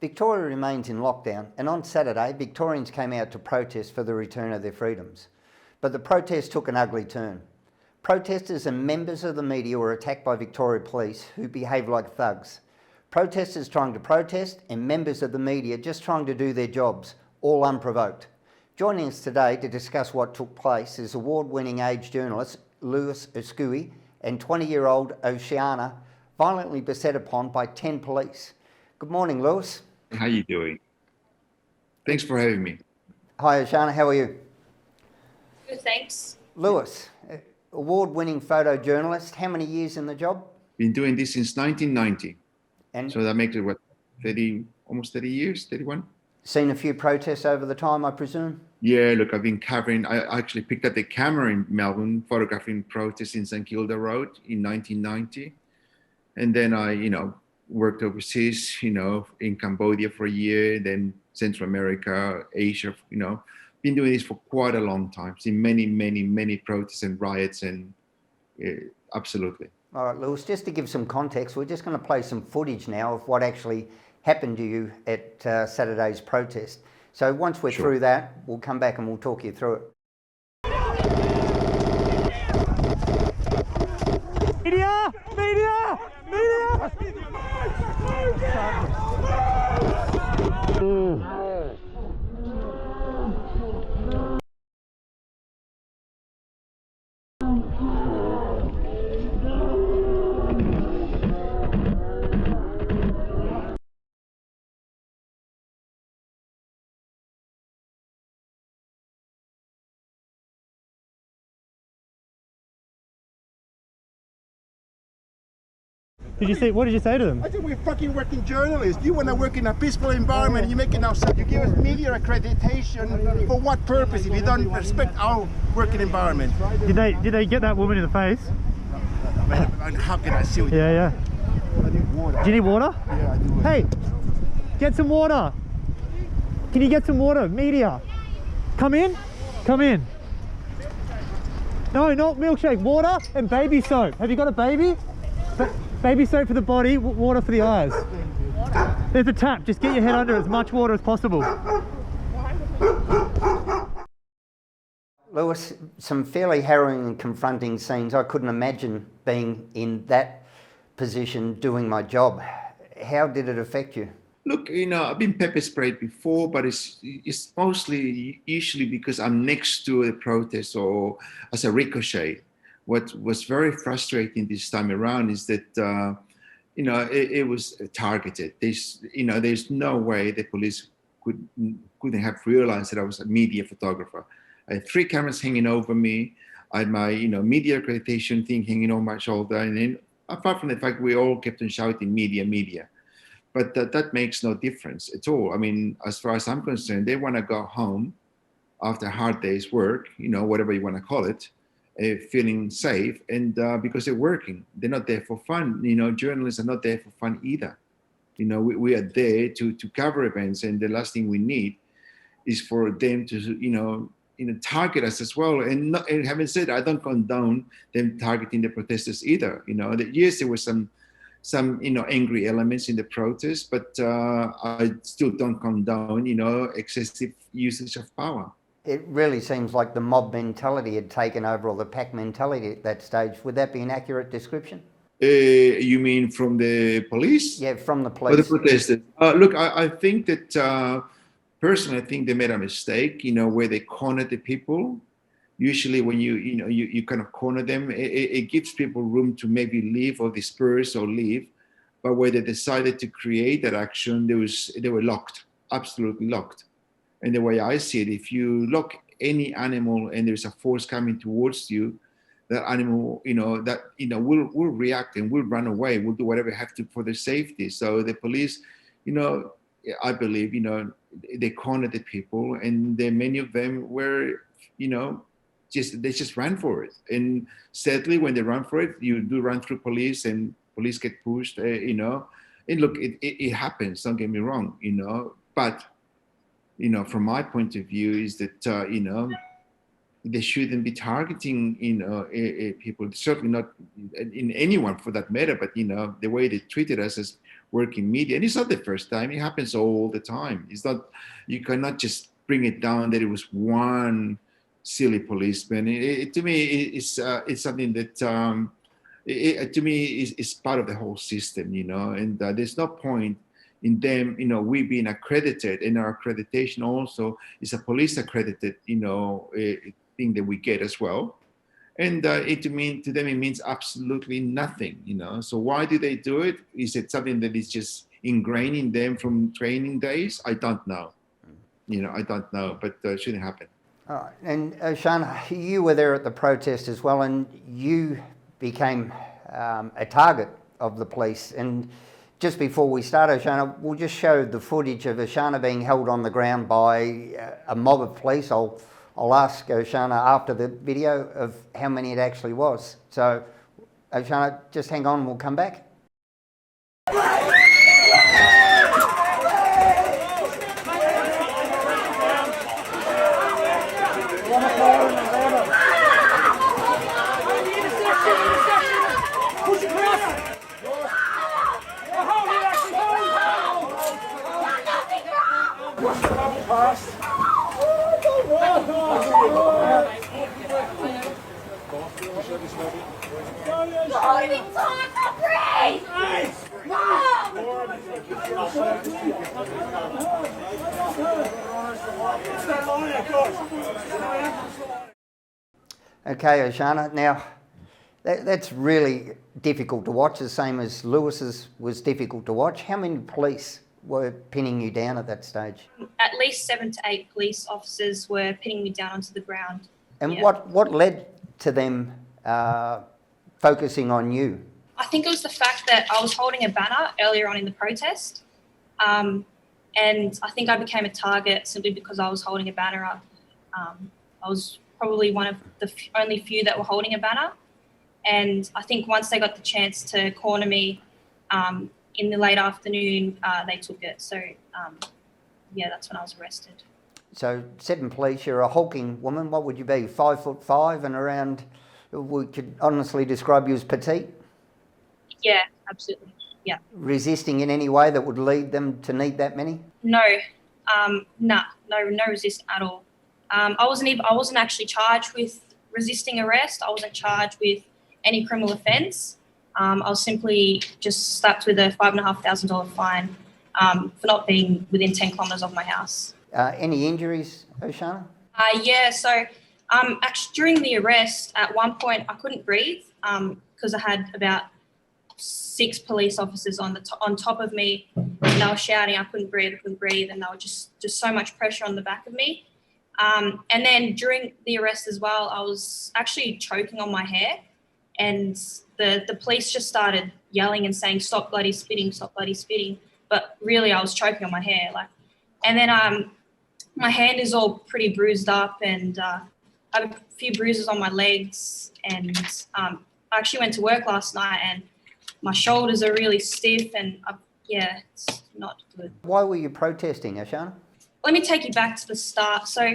Victoria remains in lockdown, and on Saturday, Victorians came out to protest for the return of their freedoms. But the protest took an ugly turn. Protesters and members of the media were attacked by Victoria Police, who behaved like thugs. Protesters trying to protest and members of the media just trying to do their jobs, all unprovoked. Joining us today to discuss what took place is award-winning age journalist Lewis Uskui and 20-year-old Oceana, violently beset upon by 10 police. Good morning, Lewis. How you doing? Thanks for having me. Hi, Oceana. How are you? Good, thanks. Lewis, award-winning photojournalist. How many years in the job? Been doing this since 1990. And so that makes it, what, 30, almost 30 years, 31? Seen a few protests over the time, I presume? Yeah, look, I've been covering, I actually picked up the camera in Melbourne, photographing protests in St Kilda Road in 1990. And then I, worked overseas, in Cambodia for a year, then Central America, Asia, been doing this for quite a long time. Seen many protests and riots and absolutely. All right, Lewis, just to give some context, we're just going to play some footage now of what actually happened to you at Saturday's protest. So once we're through that, we'll come back and we'll talk you through it. Media! Media! Media! What did you say to them? I think we're fucking working journalists. You want to work in a peaceful environment, you make it outside. You give us media accreditation for what purpose if you don't respect our working environment? Did they get that woman in the face? And how can I see you? Yeah. Do you need water? Yeah, I do. Hey, get some water. Can you get some water? Media. Come in. Come in. No, not milkshake. Water and baby soap. Have you got a baby? Baby soap for the body, water for the eyes. There's a tap, just get your head under as much water as possible. Lewis, some fairly harrowing and confronting scenes. I couldn't imagine being in that position doing my job. How did it affect you? Look, I've been pepper sprayed before, but it's mostly usually because I'm next to a protest or as a ricochet. What was very frustrating this time around is that, it was targeted. There's no way the police couldn't have realized that I was a media photographer. I had 3 cameras hanging over me. I had my, media accreditation thing hanging on my shoulder. And then, apart from the fact we all kept on shouting media. But that makes no difference at all. I mean, as far as I'm concerned, they want to go home after a hard day's work, whatever you want to call it, feeling safe, and because they're working, they're not there for fun. Journalists are not there for fun either. We are there to cover events, and the last thing we need is for them to target us as well. And having said, I don't condone them targeting the protesters either. Yes, there were some angry elements in the protest, but I still don't condone excessive usage of power. It really seems like the mob mentality had taken over, or the pack mentality at that stage. Would that be an accurate description? You mean from the police? Yeah, from the police. Or the protesters? Look, I think that, personally, I think they made a mistake, where they cornered the people. Usually when you kind of corner them, it gives people room to maybe leave or disperse or leave. But where they decided to create that action, they were locked, absolutely locked. And the way I see it, if you lock any animal and there's a force coming towards you, that animal, will react and will run away, will do whatever they have to for their safety. So the police, I believe, they cornered the people, and many of them were, they just ran for it. And sadly, when they run for it, you do run through police, and police get pushed, And look, it happens. Don't get me wrong, but. From my point of view, is that they shouldn't be targeting people. Certainly not in anyone for that matter. But the way they treated us as work in media. And it's not the first time. It happens all the time. It's not, you cannot just bring it down that it was one silly policeman. To me, it's something that to me is part of the whole system, you know. And there's no point in them, you know, we being accredited, and our accreditation also is a police accredited, you know, thing that we get as well. And to them, it means absolutely nothing, you know. So why do they do it? Is it something that is just ingrained in them from training days? I don't know. You know, I don't know, but it shouldn't happen. And Oshana, you were there at the protest as well, and you became a target of the police. And just before we start, Oshana, we'll just show the footage of Oshana being held on the ground by a mob of police. I'll ask Oshana after the video of how many it actually was. So, Oshana, just hang on, we'll come back. Okay, Oshana, now that's really difficult to watch, the same as Lewis's was difficult to watch. How many police were pinning you down at that stage? At least 7 to 8 police officers were pinning me down onto the ground. And what led to them focusing on you? I think it was the fact that I was holding a banner earlier on in the protest. And I think I became a target simply because I was holding a banner up. I was probably one of the only few that were holding a banner. And I think once they got the chance to corner me in the late afternoon, they took it. So, yeah, that's when I was arrested. So 7 police, you're a hulking woman. What would you be, 5'5" and around, we could honestly describe you as petite? Yeah, absolutely. Yeah. Resisting in any way that would lead them to need that many? No, no resist at all. I wasn't actually charged with resisting arrest. I wasn't charged with any criminal offence. I was simply just slapped with a $5,500 fine for not being within 10 kilometres of my house. Any injuries, Oshana? Yeah, so actually during the arrest, at one point I couldn't breathe because I had about 6 police officers on top of me, and they were shouting, I couldn't breathe, and they were just so much pressure on the back of me. And then during the arrest as well, I was actually choking on my hair, and the police just started yelling and saying, stop bloody spitting, stop bloody spitting. But really I was choking on my hair. And then my hand is all pretty bruised up, and I have a few bruises on my legs, and I actually went to work last night and my shoulders are really stiff, and yeah, it's not good. Why were you protesting, Oshana? Let me take you back to the start. So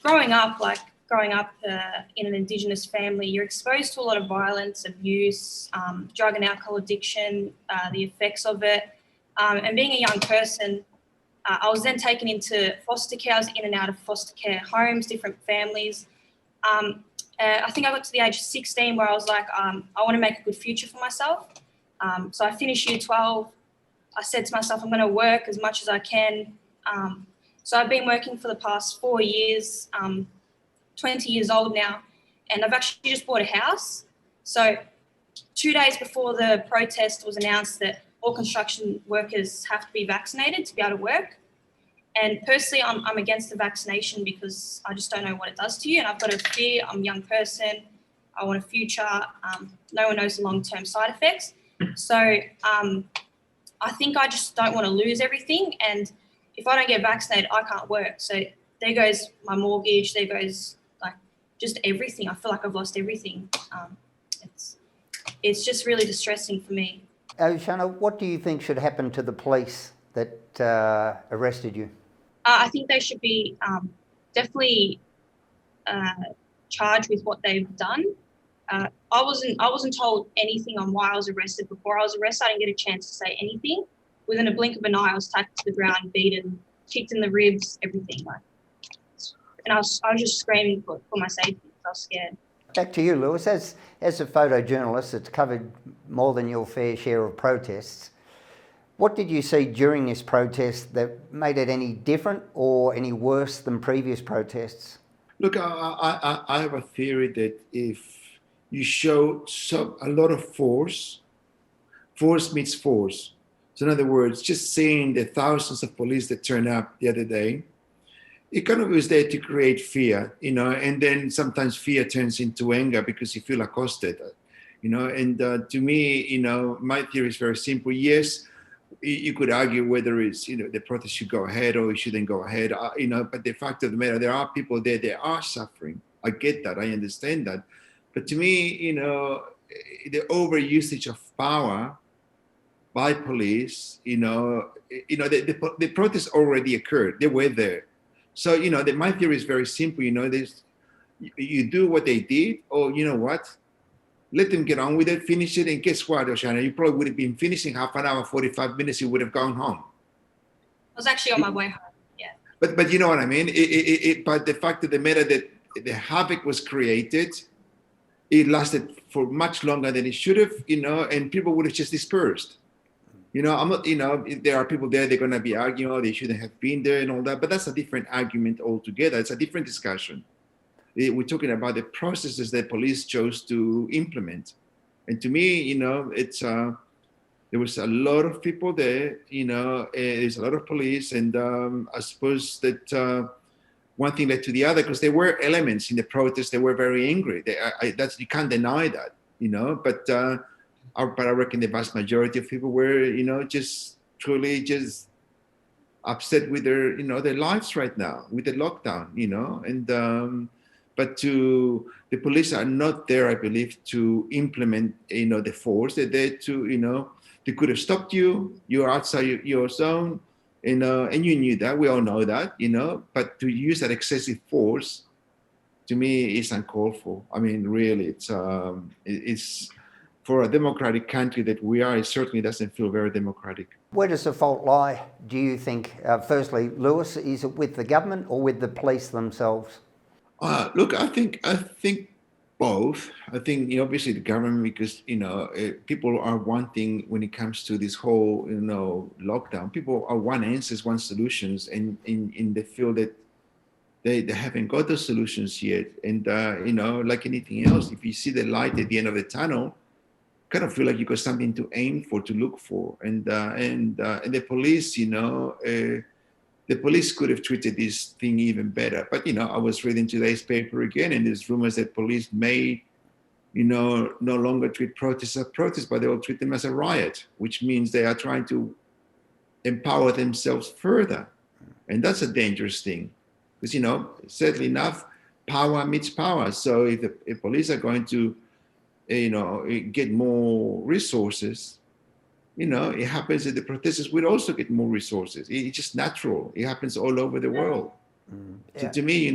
growing up in an Indigenous family, you're exposed to a lot of violence, abuse, drug and alcohol addiction, the effects of it. And being a young person, I was then taken into foster care. I was in and out of foster care homes, different families. I think I got to the age of 16 where I was like, I want to make a good future for myself. So I finished year 12. I said to myself, I'm going to work as much as I can. So I've been working for the past 4 years, 20 years old now, and I've actually just bought a house. So 2 days before the protest was announced that all construction workers have to be vaccinated to be able to work. And personally, I'm against the vaccination because I just don't know what it does to you. And I've got a fear. I'm a young person. I want a future. No one knows the long-term side effects. So I think I just don't want to lose everything. And if I don't get vaccinated, I can't work. So there goes my mortgage. There goes like just everything. I feel like I've lost everything. It's just really distressing for me. Oshana, what do you think should happen to the police that arrested you? I think they should be definitely charged with what they've done. I wasn't told anything on why I was arrested before I was arrested. I didn't get a chance to say anything. within a blink of an eye, I was tackled to the ground, beaten, kicked in the ribs, everything. Like, and I was just screaming for my safety because I was scared. Back to you, Lewis. As a photojournalist that's covered more than your fair share of protests, what did you see during this protest that made it any different or any worse than previous protests? Look, I have a theory that if you show a lot of force meets force. So in other words, just seeing the thousands of police that turned up the other day, it kind of was there to create fear, and then sometimes fear turns into anger because you feel accosted, and to me, my theory is very simple. Yes, you could argue whether it's, the protest should go ahead or it shouldn't go ahead, but the fact of the matter, there are people there that are suffering. I get that, I understand that. But to me, the overusage of power by police, the protest already occurred. They were there. So, my theory is very simple. You do what they did, or you know what? Let them get on with it, finish it, and guess what, Oshana? You probably would have been finishing half an hour, 45 minutes, you would have gone home. I was actually on my way home, yeah. But you know what I mean? But the fact of the matter that the havoc was created, it lasted for much longer than it should have, and people would have just dispersed. I'm not, if there are people there, they're going to be arguing, oh, they shouldn't have been there and all that, but that's a different argument altogether. It's a different discussion. We're talking about the processes that police chose to implement. And to me, there was a lot of people there, there's a lot of police, and I suppose that one thing led to the other, because there were elements in the protest that were very angry. You can't deny that, but I reckon the vast majority of people were, just truly just upset with their lives right now, with the lockdown, and but the police are not there, I believe, to implement, the force. They're there to, they could have stopped you. You're outside your zone, and you knew that. We all know that, but to use that excessive force, to me, is uncalled for. I mean, really, it's for a democratic country that we are, it certainly doesn't feel very democratic. Where does the fault lie, do you think? Firstly, Lewis, is it with the government or with the police themselves? Look, I think both. I think, obviously the government, because, people are wanting, when it comes to this whole, lockdown, people are want answers, want solutions, and they feel that they haven't got those solutions yet. And, like anything else, if you see the light at the end of the tunnel, kind of feel like you got something to aim for, to look for. And the police, the police could have treated this thing even better. But, I was reading today's paper again, and there's rumors that police may, no longer treat protests as protests, but they will treat them as a riot, which means they are trying to empower themselves further. And that's a dangerous thing. Because, sadly enough, power meets power. So if police are going to, get more resources, it happens that the protesters will also get more resources. It's just natural. It happens all over the world. Yeah. So to me,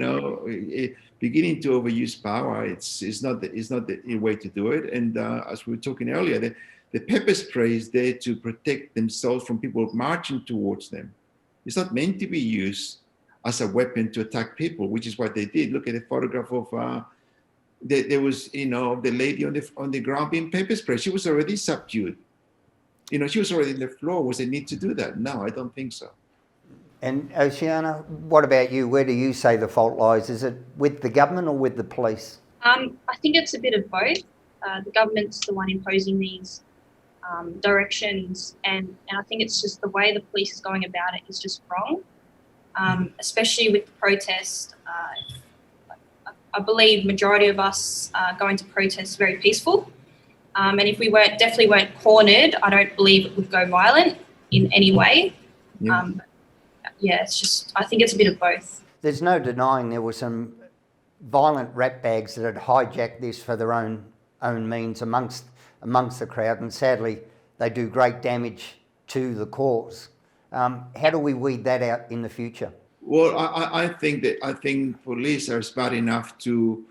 beginning to overuse power, it's not the way to do it. And as we were talking earlier, the pepper spray is there to protect themselves from people marching towards them. It's not meant to be used as a weapon to attack people, which is what they did. Look at the photograph of there was, the lady on the ground being pepper sprayed. She was already subdued. She was already on the floor. Was there need to do that? No, I don't think so. And Oceana, what about you? Where do you say the fault lies? Is it with the government or with the police? I think it's a bit of both. The government's the one imposing these directions, and I think it's just the way the police is going about it is just wrong, especially with the protest. I believe majority of us going to protest very peaceful. And if we definitely weren't cornered, I don't believe it would go violent in any way. Yeah. It's just, I think it's a bit of both. There's no denying there were some violent ratbags that had hijacked this for their own means amongst the crowd, and sadly they do great damage to the cause. How do we weed that out in the future? Well, I think police are smart enough to,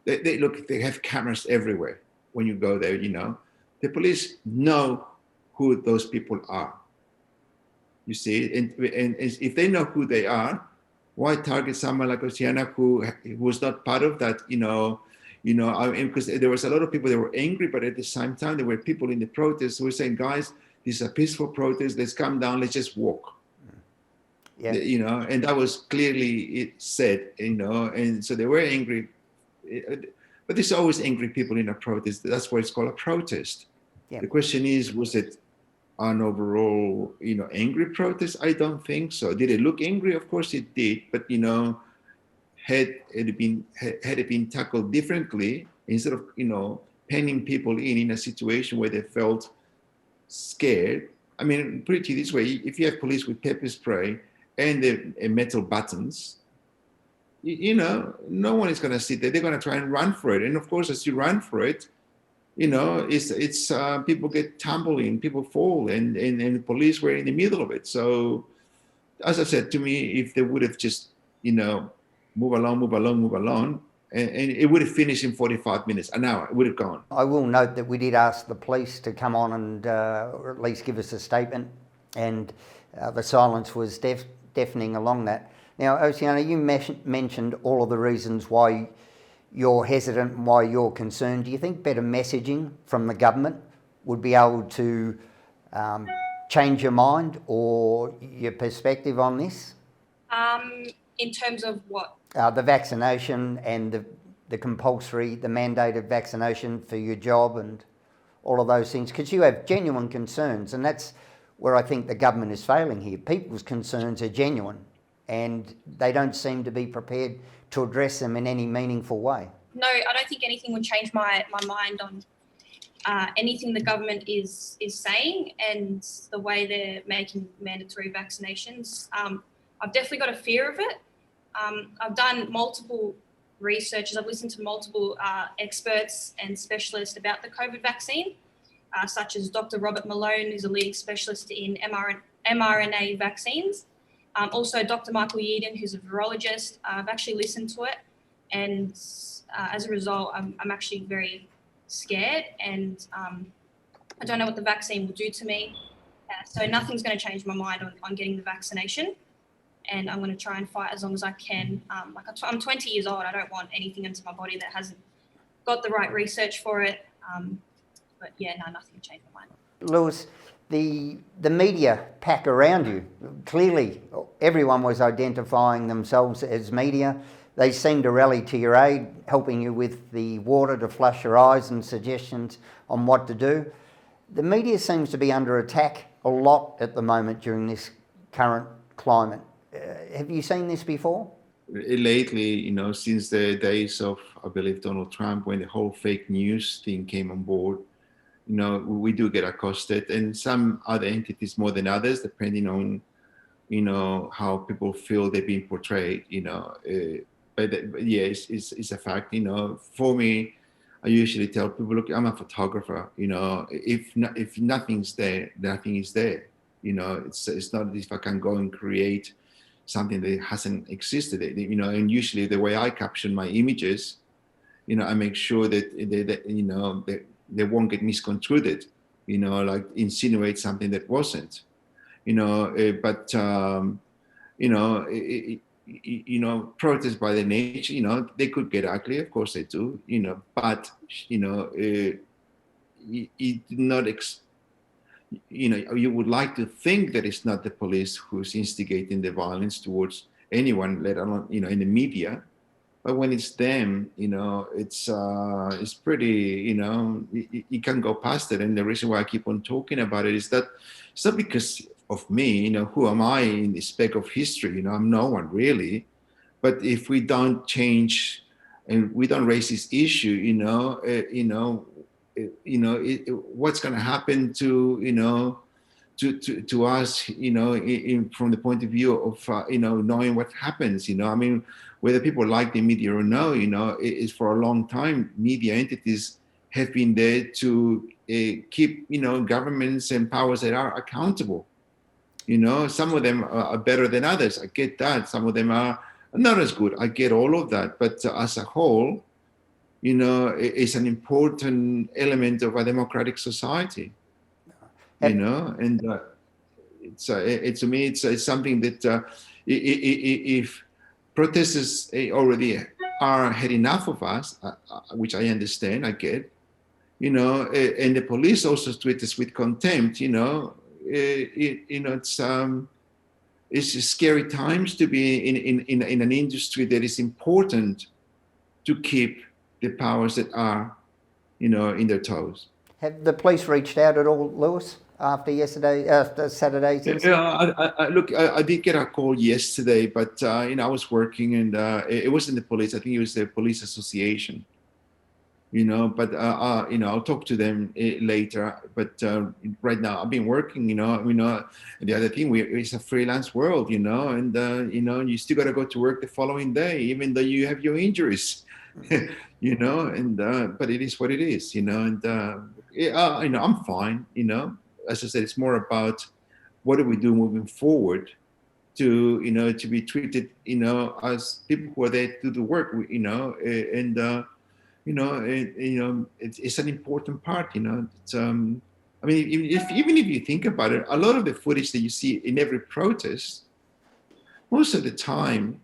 they have cameras everywhere. When you go there, the police know who those people are. You see, and if they know who they are, why target someone like Oceana who was not part of that? Because there was a lot of people that were angry, but at the same time, there were people in the protests who were saying, "Guys, this is a peaceful protest. Let's come down. Let's just walk." Yeah. And that was clearly said. And so they were angry. But there's always angry people in a protest. That's why it's called a protest. Yeah. The question is, was it an overall, angry protest? I don't think so. Did it look angry? Of course it did. But, had it been tackled differently, instead of, penning people in a situation where they felt scared. I mean, put it this way, if you have police with pepper spray and the metal buttons, no one is going to sit there. They're going to try and run for it. And of course, as you run for it, it's people get tumbling, people fall, and the police were in the middle of it. So, as I said, to me, if they would have just, move along, and it would have finished in 45 minutes, an hour, it would have gone. I will note that we did ask the police to come on and or at least give us a statement, and the silence was deafening along that. Now, Oceana, you mentioned all of the reasons why you're hesitant and why you're concerned. Do you think better messaging from the government would be able to change your mind or your perspective on this? In terms of what? The vaccination and the compulsory, the mandated vaccination for your job and all of those things, because you have genuine concerns, and that's where I think the government is failing here. People's concerns are genuine, and they don't seem to be prepared to address them in any meaningful way. No, I don't think anything would change my mind on anything the government is saying and the way they're making mandatory vaccinations. I've definitely got a fear of it. I've done multiple researches. I've listened to multiple experts and specialists about the COVID vaccine, such as Dr. Robert Malone, who's a leading specialist in mRNA vaccines. Also, Dr. Michael Yeadon, who's a virologist. I've actually listened to it, and as a result, I'm actually very scared, and I don't know what the vaccine will do to me. So nothing's going to change my mind on getting the vaccination, and I'm going to try and fight as long as I can. I'm 20 years old. I don't want anything into my body that hasn't got the right research for it. But yeah, no, nothing will change my mind. Lewis, the media pack around you, clearly everyone was identifying themselves as media. They seemed to rally to your aid, helping you with the water to flush your eyes and suggestions on what to do. The media seems to be under attack a lot at the moment during this current climate. Have you seen this before? Lately, since the days of, I believe, Donald Trump, when the whole fake news thing came on board, we do get accosted, and some other entities more than others, depending on, how people feel they're being portrayed, but yeah, it's a fact, For me, I usually tell people, look, I'm a photographer, if nothing's there, nothing is there. It's not as if I can go and create something that hasn't existed, and usually the way I caption my images, I make sure that they won't get misconstrued, like insinuate something that wasn't, protests by the nature, they could get ugly, of course they do, but, it not, you would like to think that it's not the police who's instigating the violence towards anyone, let alone, in the media. But when it's them, it's pretty, you can go past it. And the reason why I keep on talking about it is that it's not because of me, who am I in the speck of history? I'm no one really. But if we don't change and we don't raise this issue, what's going to happen to, to us, from the point of view of, knowing what happens, I mean, whether people like the media or no, it's for a long time, media entities have been there to keep, governments and powers that are accountable. Some of them are better than others. I get that. Some of them are not as good. I get all of that. But as a whole, it's an important element of a democratic society, and to me, it's something that if protesters already had enough of us, which I understand, I get, and the police also treat us with contempt, it's scary times to be in an industry that is important to keep the powers that are, in their toes. Have the police reached out at all, Lewis, after Saturday's incident? Yeah, look, I did get a call yesterday, but I was working, and it wasn't the police. I think it was the police association. But I'll talk to them later. But right now, I've been working. And the other thing, it's a freelance world. And you still got to go to work the following day, even though you have your injuries. And but it is what it is. And I'm fine. As I said, it's more about what do we do moving forward to to be treated as people who are there to do the work. It's an important part. It's, I mean, even if you think about it, a lot of the footage that you see in every protest, most of the time,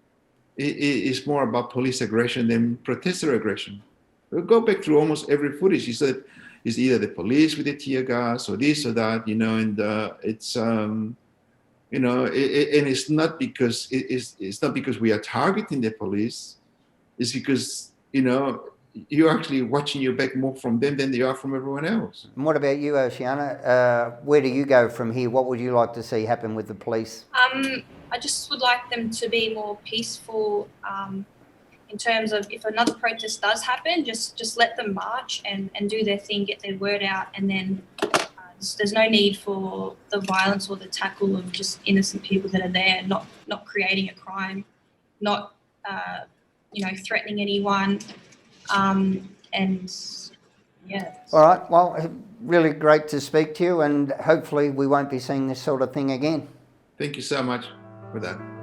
is more about police aggression than protester aggression. We'll go back through almost every footage. You said it's either the police with the tear gas or this or that, and it's and it's not because it's not because we are targeting the police. It's because you're actually watching your back more from them than they are from everyone else. And what about you, Oceana? Where do you go from here? What would you like to see happen with the police? I just would like them to be more peaceful in terms of if another protest does happen, just let them march and do their thing, get their word out, and then there's no need for the violence or the tackle of just innocent people that are there, not creating a crime, not threatening anyone. And yeah. All right. Well, really great to speak to you, and hopefully we won't be seeing this sort of thing again. Thank you so much for that.